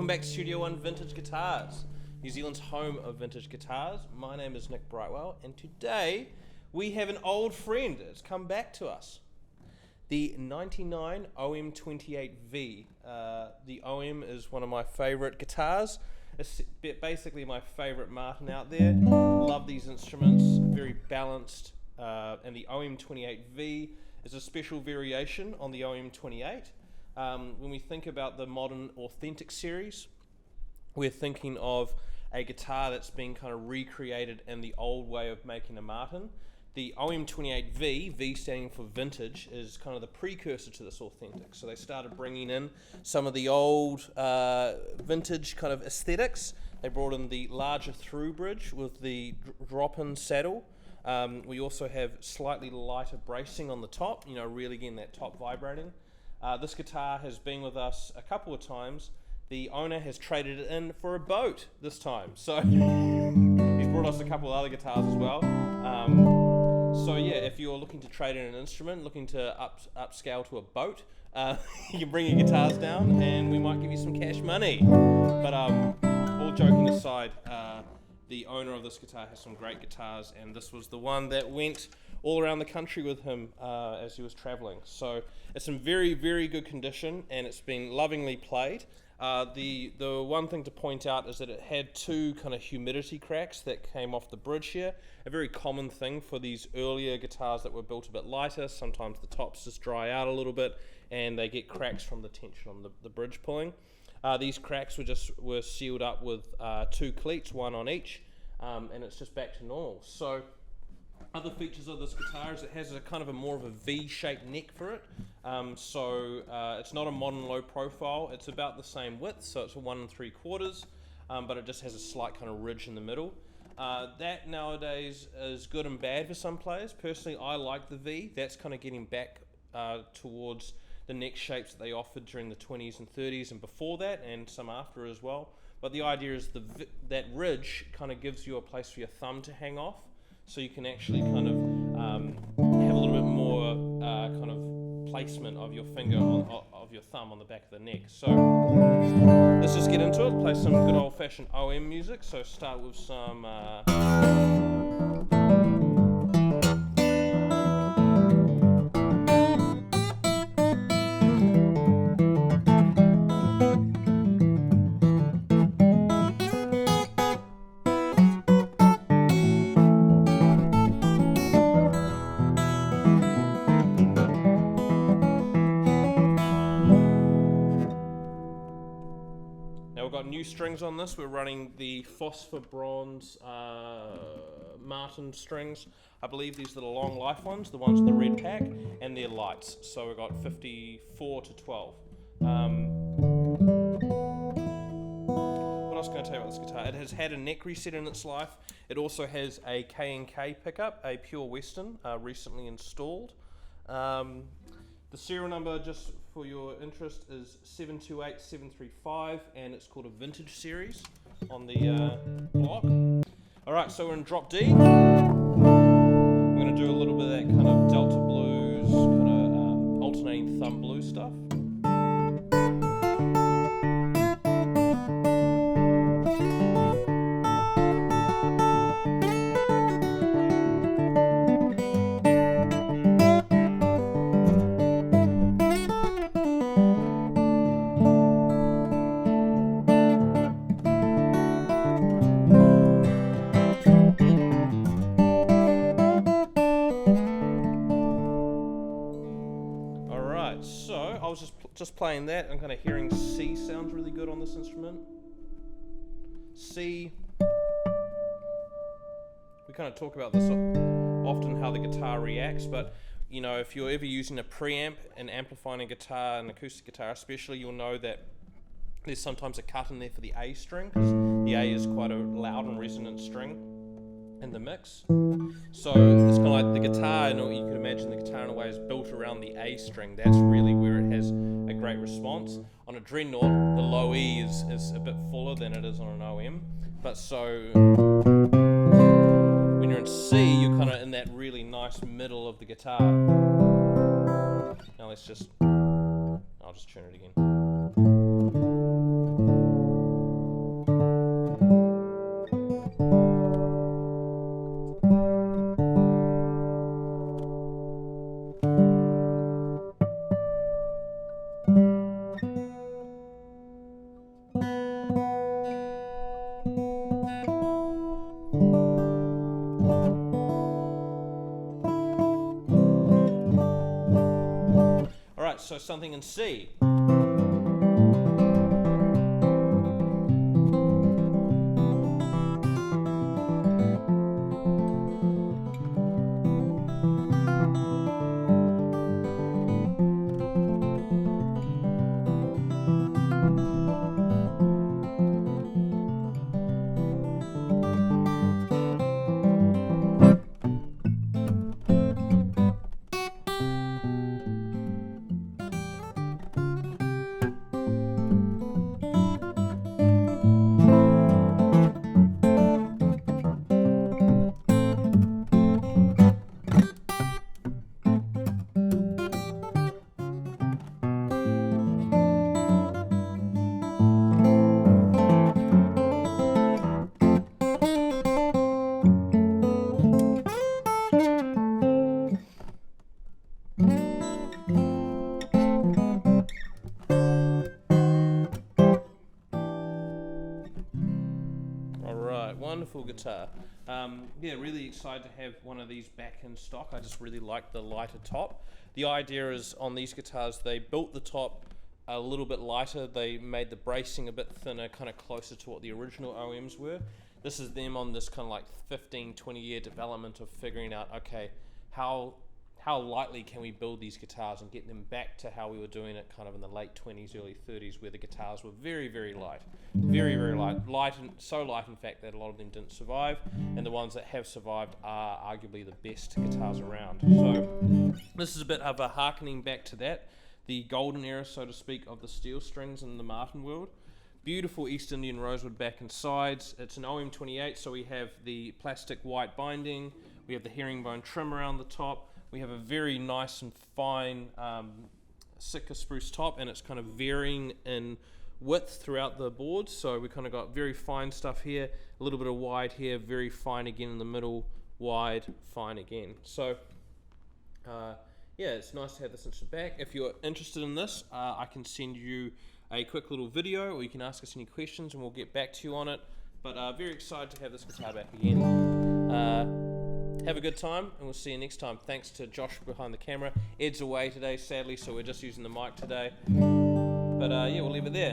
Welcome back to Studio One Vintage Guitars, New Zealand's home of vintage guitars. My name is Nick Brightwell, and today we have an old friend that's come back to us. The 99 OM-28V. The OM is one of my favourite guitars. It's basically my favourite Martin out there. Love these instruments, very balanced. And the OM-28V is a special variation on the OM-28. When we think about the modern Authentic series, we're thinking of a guitar that's been kind of recreated in the old way of making a Martin. The OM-28V, V standing for vintage, is kind of the precursor to this Authentic. So they started bringing in some of the old vintage kind of aesthetics. They brought in the larger through bridge with the drop-in saddle. We also have slightly lighter bracing on the top, you know, really getting that top vibrating. This guitar has been with us a couple of times. The owner has traded it in for a boat this time. So he's brought us a couple of other guitars as well. So yeah, if you're looking to trade in an instrument, looking to upscale to a boat, you can bring your guitars down and we might give you some cash money. But all joking aside, the owner of this guitar has some great guitars, and this was the one that went all around the country with him as he was traveling. So it's in very, very good condition, and it's been lovingly played. The one thing to point out is that it had two kind of humidity cracks that came off the bridge here. A very common thing for these earlier guitars that were built a bit lighter. Sometimes the tops just dry out a little bit and they get cracks from the tension on the bridge pulling. These cracks were sealed up with two cleats, one on each, and it's just back to normal. So other features of this guitar is it has a kind of a more of a V-shaped neck for it. It's not a modern low profile. It's about the same width, so it's a 1 3/4, but it just has a slight kind of ridge in the middle. That nowadays is good and bad for some players. Personally, I like the V. That's kind of getting back towards the neck shapes that they offered during the 20s and 30s and before that, and some after as well. But the idea is that ridge kind of gives you a place for your thumb to hang off, so you can actually kind of have a little bit more kind of placement of your finger of your thumb on the back of the neck. So let's just get into it, play some good old-fashioned OM music. So start with some new strings on this. We're running the phosphor bronze Martin strings. I believe these are the long life ones, the ones in the red pack, and they're lights. So we've got 54 to 12. What else can I tell you about this guitar? It has had a neck reset in its life. It also has a K&K pickup, a pure Western, recently installed. The serial number, just for your interest, is 728735, and it's called a Vintage Series on the block. Alright, so we're in drop D. We're going to do a little bit of that kind of Delta blues, kind of alternating thumb blues stuff. Just playing that, I'm kind of hearing C sounds really good on this instrument. C, we kind of talk about this often, how the guitar reacts, but you know, if you're ever using a preamp and amplifying a guitar, an acoustic guitar especially, you'll know that there's sometimes a cut in there for the A string, because the A is quite a loud and resonant string in the mix. So it's kind of like the guitar, and you can imagine the guitar in a way is built around the A string. That's really where it has a great response. On a Dreadnought, the low E is a bit fuller than it is on an OM. But so when you're in C, you're kind of in that really nice middle of the guitar. Now let's just, I'll just tune it again. something in C. Wonderful guitar. Yeah, really excited to have one of these back in stock. I just really like the lighter top. The idea is on these guitars, they built the top a little bit lighter. They made the bracing a bit thinner, kind of closer to what the original OMs were. This is them on this kind of like 15-20 year development of figuring out, okay, how lightly can we build these guitars and get them back to how we were doing it kind of in the late 20s, early 30s, where the guitars were very, very light. Very, very light, and so light in fact that a lot of them didn't survive, and the ones that have survived are arguably the best guitars around. So this is a bit of a harkening back to that, the golden era, so to speak, of the steel strings in the Martin world. Beautiful East Indian rosewood back and sides. It's an OM-28, so we have the plastic white binding, we have the herringbone trim around the top, we have a very nice and fine Sitka spruce top, and it's kind of varying in width throughout the board. So we kind of got very fine stuff here, a little bit of wide here, very fine again in the middle, wide, fine again. So yeah, it's nice to have this in the back. If you're interested in this, I can send you a quick little video, or you can ask us any questions and we'll get back to you on it. But very excited to have this guitar back again. Have a good time, and we'll see you next time. Thanks to Josh behind the camera. Ed's away today, sadly, so we're just using the mic today. But yeah, we'll leave it there.